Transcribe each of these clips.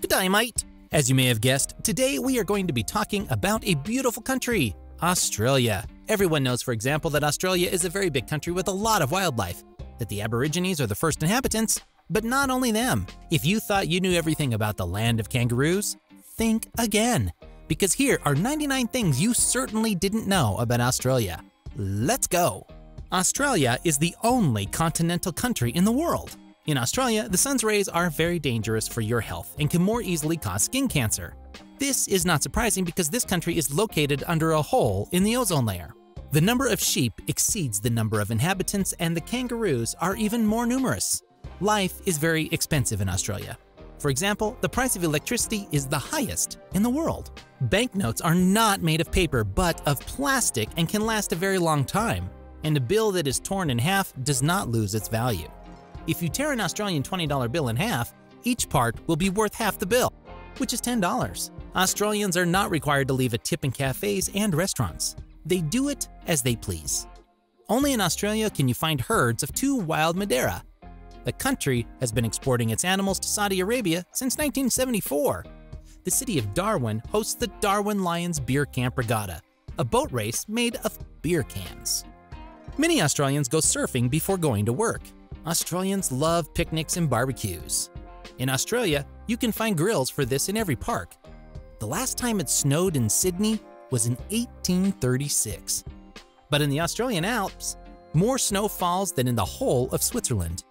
G'day, mate! As you may have guessed, today we are going to be talking about a beautiful country, Australia. Everyone knows, for example, that Australia is a very big country with a lot of wildlife, that the Aborigines are the first inhabitants, but not only them. If you thought you knew everything about the land of kangaroos, think again, because here are 99 things you certainly didn't know about Australia. Let's go! Australia is the only continental country in the world. In Australia, the sun's rays are very dangerous for your health and can more easily cause skin cancer. This is not surprising because this country is located under a hole in the ozone layer. The number of sheep exceeds the number of inhabitants, and the kangaroos are even more numerous. Life is very expensive in Australia. For example, the price of electricity is the highest in the world. Banknotes are not made of paper but of plastic and can last a very long time, and a bill that is torn in half does not lose its value. If you tear an Australian $20 bill in half, each part will be worth half the bill, which is $10. Australians are not required to leave a tip in cafes and restaurants. They do it as they please. Only in Australia can you find herds of two wild Madeira. The country has been exporting its animals to Saudi Arabia since 1974. The city of Darwin hosts the Darwin Lions Beer Camp Regatta, a boat race made of beer cans. Many Australians go surfing before going to work. Australians love picnics and barbecues. In Australia, you can find grills for this in every park. The last time it snowed in Sydney was in 1836. But in the Australian Alps, more snow falls than in the whole of Switzerland.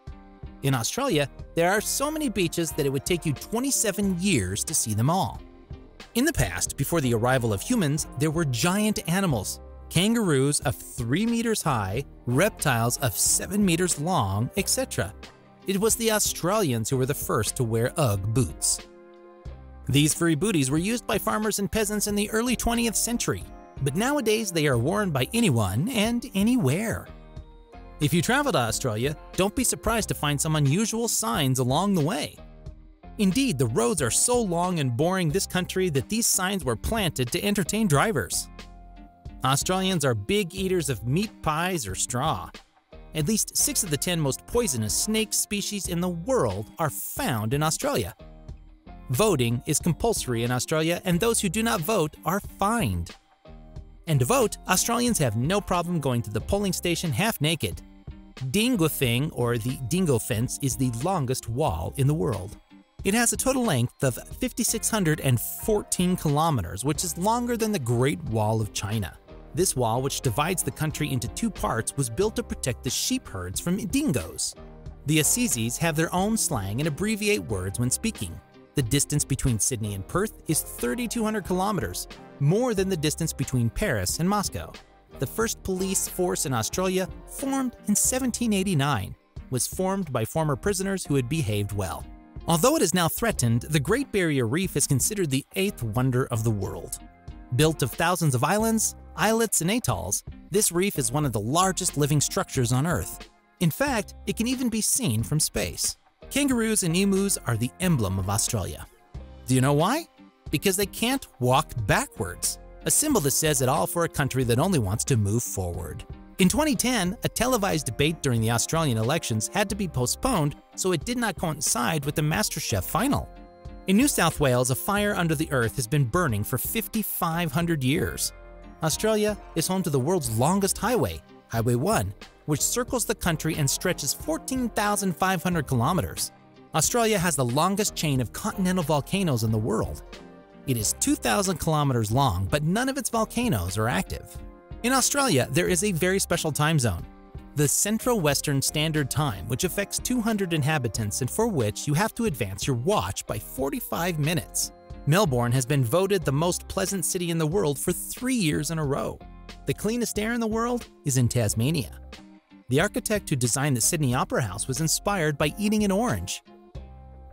In Australia, there are so many beaches that it would take you 27 years to see them all. In the past, before the arrival of humans, there were giant animals. Kangaroos of 3 meters high, reptiles of 7 meters long, etc. It was the Australians who were the first to wear Ugg boots. These furry booties were used by farmers and peasants in the early 20th century, but nowadays they are worn by anyone and anywhere. If you travel to Australia, don't be surprised to find some unusual signs along the way. Indeed, the roads are so long and boring this country that these signs were planted to entertain drivers. Australians are big eaters of meat pies or straw. At least 6 of the 10 most poisonous snake species in the world are found in Australia. Voting is compulsory in Australia, and those who do not vote are fined. And to vote, Australians have no problem going to the polling station half naked. Dingothing, or the dingo fence, is the longest wall in the world. It has a total length of 5,614 kilometers, which is longer than the Great Wall of China. This wall, which divides the country into 2 parts, was built to protect the sheep herds from dingoes. The Aussies have their own slang and abbreviate words when speaking. The distance between Sydney and Perth is 3,200 kilometers, more than the distance between Paris and Moscow. The first police force in Australia, formed in 1789, was formed by former prisoners who had behaved well. Although it is now threatened, the Great Barrier Reef is considered the 8th wonder of the world. Built of thousands of islands, islets, and atolls, this reef is one of the largest living structures on Earth. In fact, it can even be seen from space. Kangaroos and emus are the emblem of Australia. Do you know why? Because they can't walk backwards, a symbol that says it all for a country that only wants to move forward. In 2010, a televised debate during the Australian elections had to be postponed so it did not coincide with the MasterChef final. In New South Wales, a fire under the earth has been burning for 5,500 years. Australia is home to the world's longest highway, Highway 1, which circles the country and stretches 14,500 kilometers. Australia has the longest chain of continental volcanoes in the world. It is 2,000 kilometers long, but none of its volcanoes are active. In Australia, there is a very special time zone, the Central Western Standard Time, which affects 200 inhabitants and for which you have to advance your watch by 45 minutes. Melbourne has been voted the most pleasant city in the world for 3 years in a row. The cleanest air in the world is in Tasmania. The architect who designed the Sydney Opera House was inspired by eating an orange.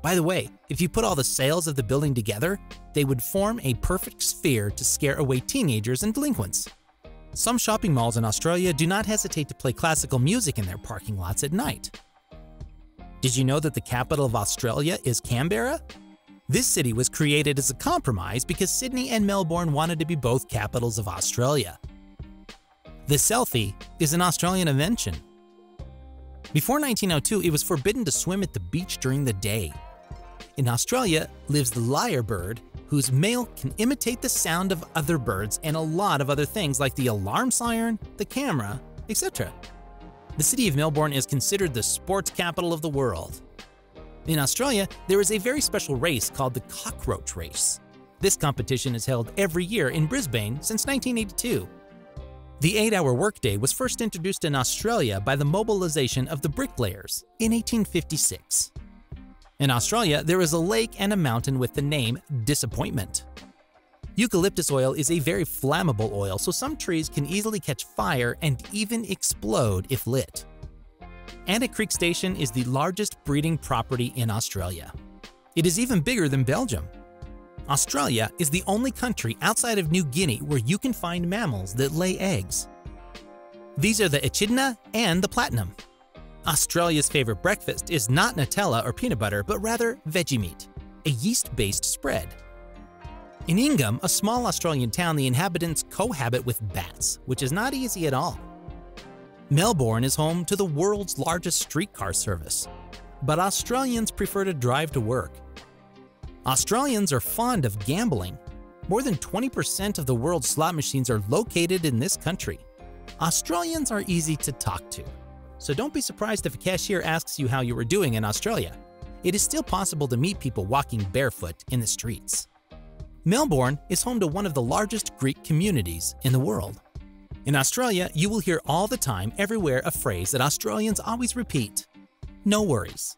By the way, if you put all the sails of the building together, they would form a perfect sphere to scare away teenagers and delinquents. Some shopping malls in Australia do not hesitate to play classical music in their parking lots at night. Did you know that the capital of Australia is Canberra? This city was created as a compromise because Sydney and Melbourne wanted to be both capitals of Australia. The selfie is an Australian invention. Before 1902, it was forbidden to swim at the beach during the day. In Australia lives the lyrebird, whose male can imitate the sound of other birds and a lot of other things like the alarm siren, the camera, etc. The city of Melbourne is considered the sports capital of the world. In Australia, there is a very special race called the Cockroach Race. This competition is held every year in Brisbane since 1982. The 8-hour workday was first introduced in Australia by the mobilization of the bricklayers in 1856. In Australia, there is a lake and a mountain with the name Disappointment. Eucalyptus oil is a very flammable oil, so some trees can easily catch fire and even explode if lit. Antic Creek Station is the largest breeding property in Australia. It is even bigger than Belgium. Australia is the only country outside of New Guinea where you can find mammals that lay eggs. These are the echidna and the platinum. Australia's favorite breakfast is not Nutella or peanut butter, but rather veggie meat, a yeast-based spread. In Ingham, a small Australian town, the inhabitants cohabit with bats, which is not easy at all. Melbourne is home to the world's largest streetcar service, but Australians prefer to drive to work. Australians are fond of gambling. More than 20% of the world's slot machines are located in this country. Australians are easy to talk to, so don't be surprised if a cashier asks you how you are doing in Australia. It is still possible to meet people walking barefoot in the streets. Melbourne is home to one of the largest Greek communities in the world. In Australia, you will hear all the time, everywhere, a phrase that Australians always repeat: no worries.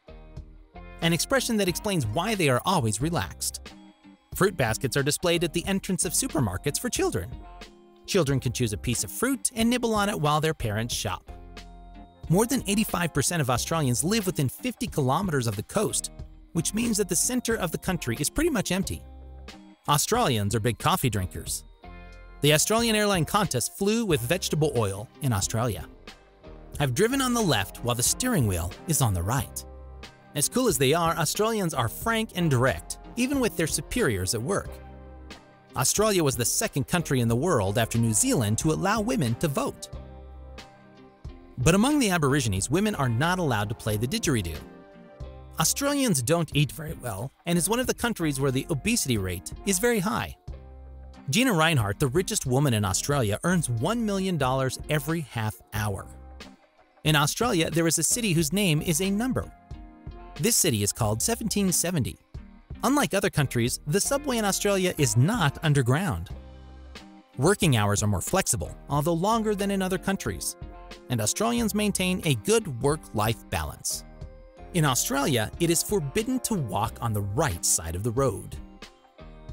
An expression that explains why they are always relaxed. Fruit baskets are displayed at the entrance of supermarkets for children. Children can choose a piece of fruit and nibble on it while their parents shop. More than 85% of Australians live within 50 kilometers of the coast, which means that the center of the country is pretty much empty. Australians are big coffee drinkers. The Australian Airline Qantas flew with vegetable oil in Australia. I've driven on the left while the steering wheel is on the right. As cool as they are, Australians are frank and direct, even with their superiors at work. Australia was the second country in the world after New Zealand to allow women to vote. But among the Aborigines, women are not allowed to play the didgeridoo. Australians don't eat very well, and is one of the countries where the obesity rate is very high. Gina Reinhardt, the richest woman in Australia, earns $1 million every half hour. In Australia, there is a city whose name is a number. This city is called 1770. Unlike other countries, the subway in Australia is not underground. Working hours are more flexible, although longer than in other countries, and Australians maintain a good work-life balance. In Australia, it is forbidden to walk on the right side of the road.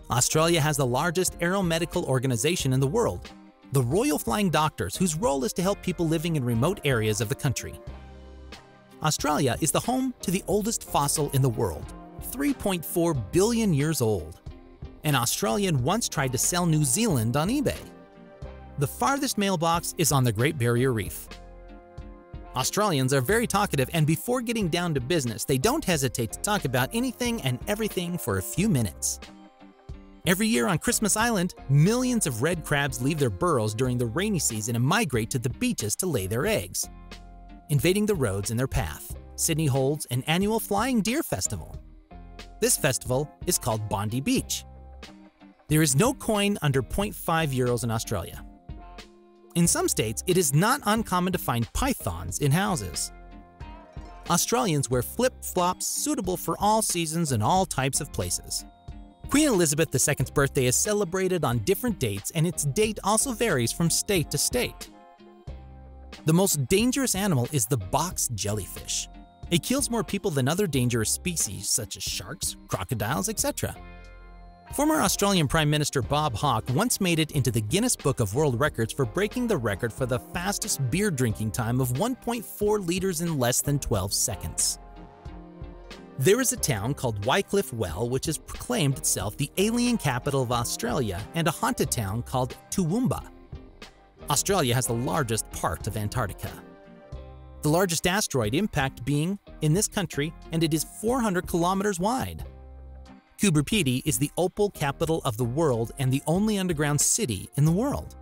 Australia has the largest aeromedical organization in the world, the Royal Flying Doctors, whose role is to help people living in remote areas of the country. Australia is the home to the oldest fossil in the world, 3.4 billion years old. An Australian once tried to sell New Zealand on eBay. The farthest mailbox is on the Great Barrier Reef. Australians are very talkative, and before getting down to business, they don't hesitate to talk about anything and everything for a few minutes. Every year on Christmas Island, millions of red crabs leave their burrows during the rainy season and migrate to the beaches to lay their eggs. Invading the roads in their path, Sydney holds an annual Flying Deer Festival. This festival is called Bondi Beach. There is no coin under 0.5 euros in Australia. In some states, it is not uncommon to find pythons in houses. Australians wear flip-flops suitable for all seasons and all types of places. Queen Elizabeth II's birthday is celebrated on different dates, and its date also varies from state to state. The most dangerous animal is the box jellyfish. It kills more people than other dangerous species such as sharks, crocodiles, etc. Former Australian Prime Minister Bob Hawke once made it into the Guinness Book of World Records for breaking the record for the fastest beer drinking time of 1.4 liters in less than 12 seconds. There is a town called Wycliffe Well which has proclaimed itself the alien capital of Australia, and a haunted town called Toowoomba. Australia has the largest part of Antarctica. The largest asteroid impact being in this country, and it is 400 kilometers wide. Coober Pedy is the opal capital of the world and the only underground city in the world.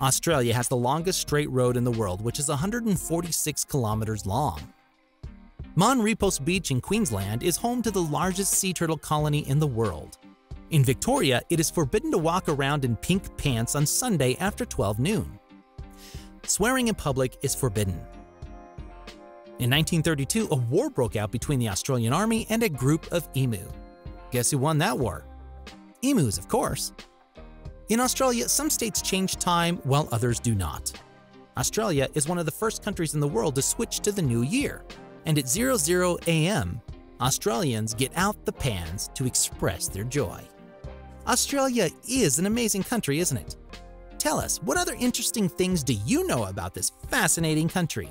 Australia has the longest straight road in the world, which is 146 kilometers long. Monrepos Beach in Queensland is home to the largest sea turtle colony in the world. In Victoria, it is forbidden to walk around in pink pants on Sunday after 12 noon. Swearing in public is forbidden. In 1932, a war broke out between the Australian Army and a group of emu. Guess who won that war? Emus, of course. In Australia, some states change time while others do not. Australia is one of the first countries in the world to switch to the new year, and at 00 a.m., Australians get out the pans to express their joy. Australia is an amazing country, isn't it? Tell us, what other interesting things do you know about this fascinating country?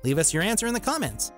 Leave us your answer in the comments.